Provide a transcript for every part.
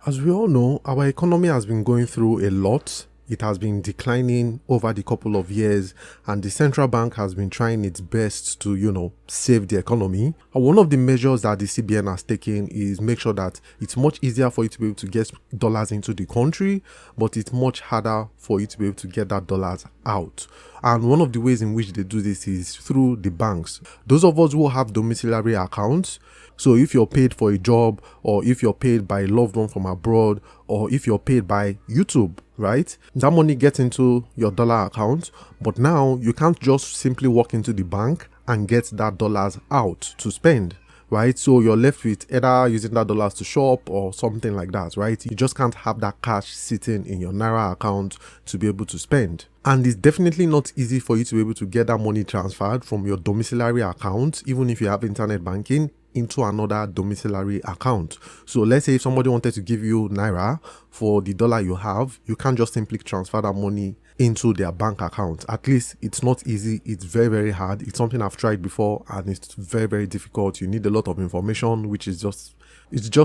As we all know, our economy has been going through a lot. It has been declining over the couple of years, and the central bank has been trying its best to, save the economy. And one of the measures that the CBN has taken is make sure that it's much easier for you to be able to get dollars into the country, but it's much harder for you to be able to get that dollars out. And one of the ways in which they do this is through the banks. Those of us who have domiciliary accounts, so if you're paid for a job, or if you're paid by a loved one from abroad, or if you're paid by YouTube, right? That money gets into your dollar account, but now you can't just simply walk into the bank and get that dollars out to spend, right? So you're left with either using that dollars to shop or something like that, right? You just can't have that cash sitting in your Naira account to be able to spend. And it's definitely not easy for you to be able to get that money transferred from your domiciliary account, even if you have internet banking, into another domiciliary account. So let's say if somebody wanted to give you Naira for the dollar you have, you can't just simply transfer that money into their bank account. At least it's not easy. It's very, very hard. It's something I've tried before, and it's very, very difficult. You need a lot of information, which is just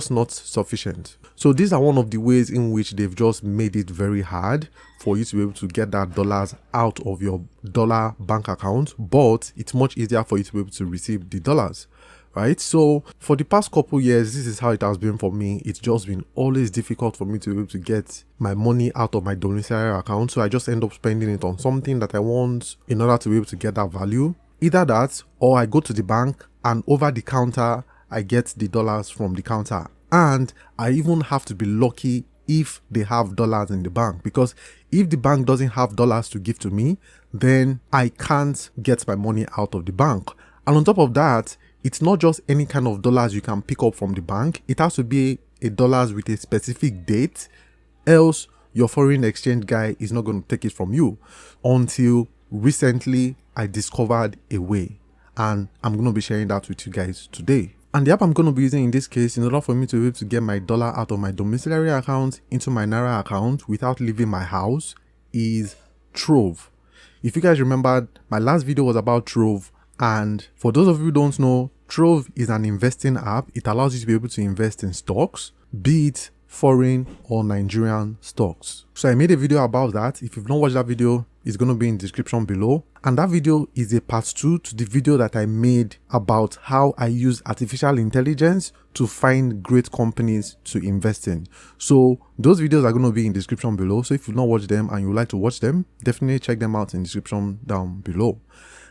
not sufficient. So these are one of the ways in which they've just made it very hard for you to be able to get that dollars out of your dollar bank account, but it's much easier for you to be able to receive the dollars. Right, so for the past couple years, this is how it has been for me. It's just been always difficult for me to be able to get my money out of my domiciliary account. So I just end up spending it on something that I want in order to be able to get that value. Either that, or I go to the bank and over the counter, I get the dollars from the counter. And I even have to be lucky if they have dollars in the bank, because if the bank doesn't have dollars to give to me, then I can't get my money out of the bank. And on top of that, it's not just any kind of dollars you can pick up from the bank. It has to be a dollars with a specific date, else your foreign exchange guy is not going to take it from you. Until recently, I discovered a way, and I'm going to be sharing that with you guys today. And the app I'm going to be using in this case, in order for me to be able to get my dollar out of my domiciliary account into my Naira account without leaving my house, is Trove. If you guys remember, my last video was about Trove. And for those of you who don't know, Trove is an investing app. It allows you to be able to invest in stocks, be it foreign or Nigerian stocks. So I made a video about that. If you've not watched that video, it's going to be in the description below. And that video is a part 2 to the video that I made about how I use artificial intelligence to find great companies to invest in. So those videos are going to be in the description below. So if you've not watched them and you would like to watch them, definitely check them out in the description down below.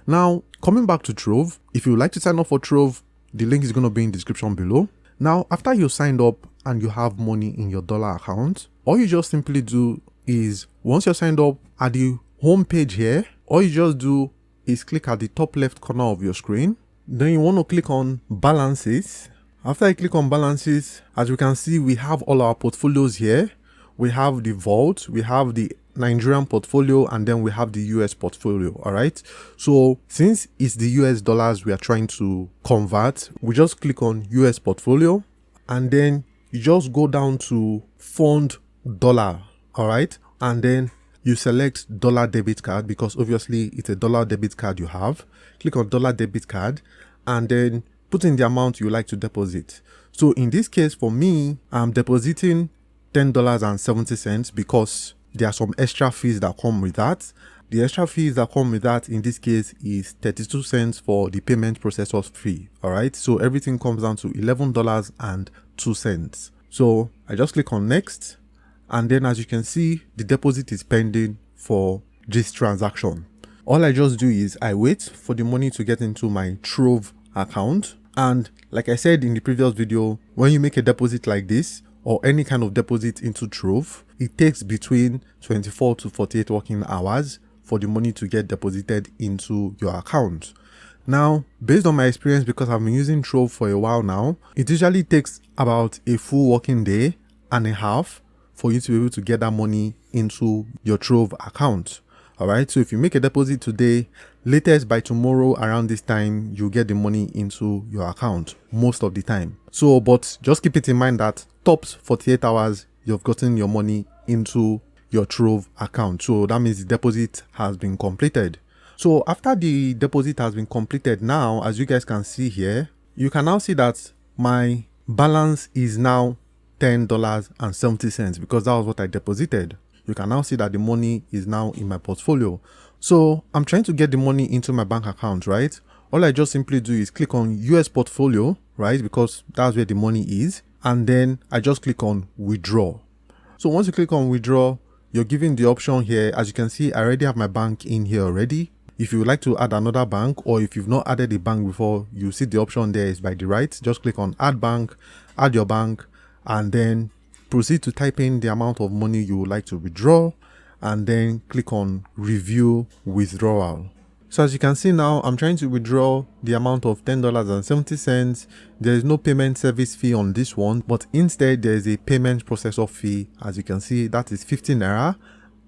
Now, coming back to Trove, if you would like to sign up for Trove, the link is going to be in the description below. Now, after you signed up and you have money in your dollar account, all you just simply do is, once you're signed up at the home page here, all you just do is click at the top left corner of your screen. Then you want to click on balances. After you click on balances, as you can see, we have all our portfolios here. We have the vault, we have the Nigerian portfolio, and then we have the US portfolio. All right, so since it's the US dollars we are trying to convert, we just click on US portfolio, and then you just go down to fund dollar. All right, and then you select dollar debit card, because obviously it's a dollar debit card you have. Click on dollar debit card, and then put in the amount you like to deposit. So in this case, for me, I'm depositing $10.70 because there are some extra fees that come with that. The extra fees that come with that in this case is 32 cents for the payment processor's fee. All right, so everything comes down to $11.02. So I just click on next, and then as you can see, the deposit is pending for this transaction. All I just do is I wait for the money to get into my Trove account. And like I said in the previous video, when you make a deposit like this, or any kind of deposit into Trove, it takes between 24 to 48 working hours for the money to get deposited into your account. Now, based on my experience, because I've been using Trove for a while now, it usually takes about a full working day and a half for you to be able to get that money into your Trove account. All right, so if you make a deposit today, latest by tomorrow around this time, you get the money into your account most of the time. So, but just keep it in mind that tops 48 hours, you've gotten your money into your Trove account. So that means the deposit has been completed. So after the deposit has been completed, now, as you guys can see here, you can now see that my balance is now $10.70 because that was what I deposited. You can now see that the money is now in my portfolio. So I'm trying to get the money into my bank account, right? All I just simply do is click on US portfolio, right? Because that's where the money is. And then I just click on withdraw. So once you click on withdraw, you're given the option here. As you can see, I already have my bank in here already. If you would like to add another bank, or if you've not added a bank before, you see the option there is by the right. Just click on add bank, add your bank, and then proceed to type in the amount of money you would like to withdraw, and then click on review withdrawal. So as you can see now, I'm trying to withdraw the amount of $10.70. There is no payment service fee on this one, but instead there is a payment processor fee. As you can see, that is 15 Naira.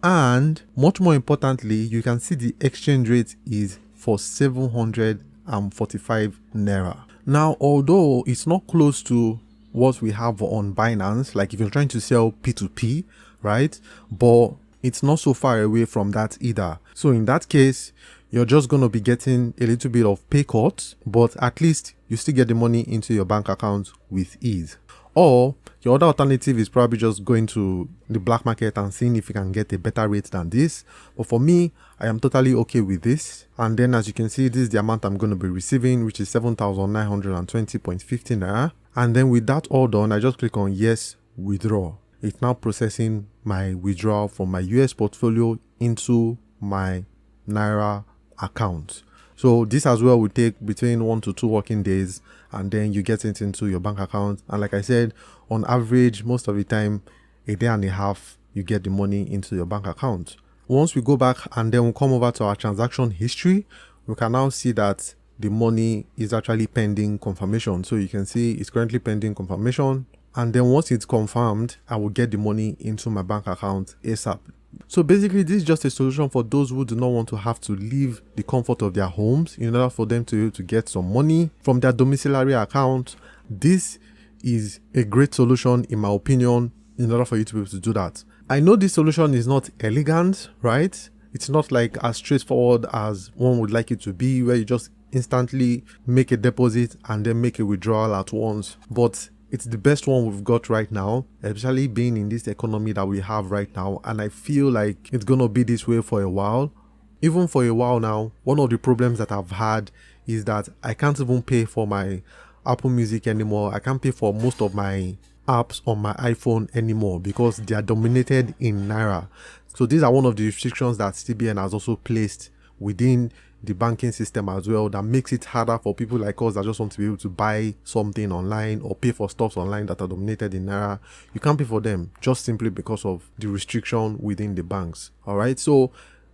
And much more importantly, you can see the exchange rate is for 745 Naira. Now, although it's not close to what we have on Binance, like if you're trying to sell P2P, right? But it's not so far away from that either. So in that case, you're just going to be getting a little bit of pay cut, but at least you still get the money into your bank account with ease. Or your other alternative is probably just going to the black market and seeing if you can get a better rate than this. But for me, I am totally okay with this. And then as you can see, this is the amount I'm going to be receiving, which is 7,920.50 Naira. And then with that all done, I just click on yes, withdraw. It's now processing my withdrawal from my US portfolio into my Naira account. So this as well will take between 1 to 2 working days, and then you get it into your bank account. And like I said, on average, most of the time, a day and a half, you get the money into your bank account. Once we go back and then we'll come over to our transaction history, we can now see that the money is actually pending confirmation. So you can see it's currently pending confirmation. And then once it's confirmed, I will get the money into my bank account ASAP. So basically, this is just a solution for those who do not want to have to leave the comfort of their homes in order for them to get some money from their domiciliary account. This is a great solution, in my opinion, in order for you to be able to do that. I know this solution is not elegant, right? It's not like as straightforward as one would like it to be, where you just instantly make a deposit and then make a withdrawal at once. But it's the best one we've got right now, especially being in this economy that we have right now. And I feel like it's going to be this way for a while. Even for a while now, one of the problems that I've had is that I can't even pay for my Apple Music anymore. I can't pay for most of my apps on my iPhone anymore because they are dominated in Naira. So these are one of the restrictions that CBN has also placed within the banking system as well, that makes it harder for people like us that just want to be able to buy something online or pay for stuff online that are dominated in Naira. You can't pay for them just simply because of the restriction within the banks. All right, so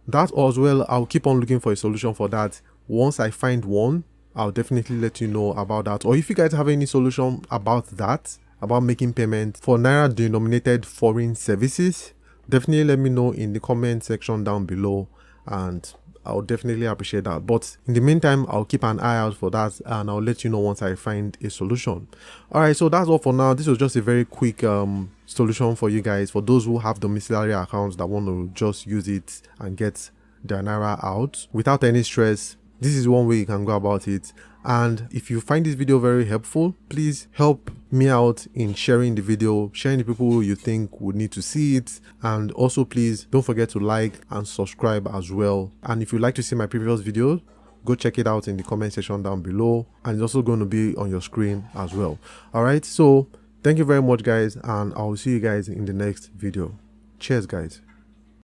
that as well, I'll keep on looking for a solution for that. Once I find one, I'll definitely let you know about that. Or if you guys have any solution about that, about making payment for Naira denominated foreign services, definitely let me know in the comment section down below, and I'll definitely appreciate that. But in the meantime, I'll keep an eye out for that, and I'll let you know once I find a solution. All right, so that's all for now. This was just a very quick solution for you guys, for those who have domiciliary accounts that want to just use it and get their Naira out without any stress. This is one way you can go about it. And if you find this video very helpful, please help me out in sharing the video, sharing the people who you think would need to see it. And also please don't forget to like and subscribe as well. And if you'd like to see my previous video, go check it out in the comment section down below, and it's also going to be on your screen as well. All right, so thank you very much guys, and I'll see you guys in the next video. Cheers guys.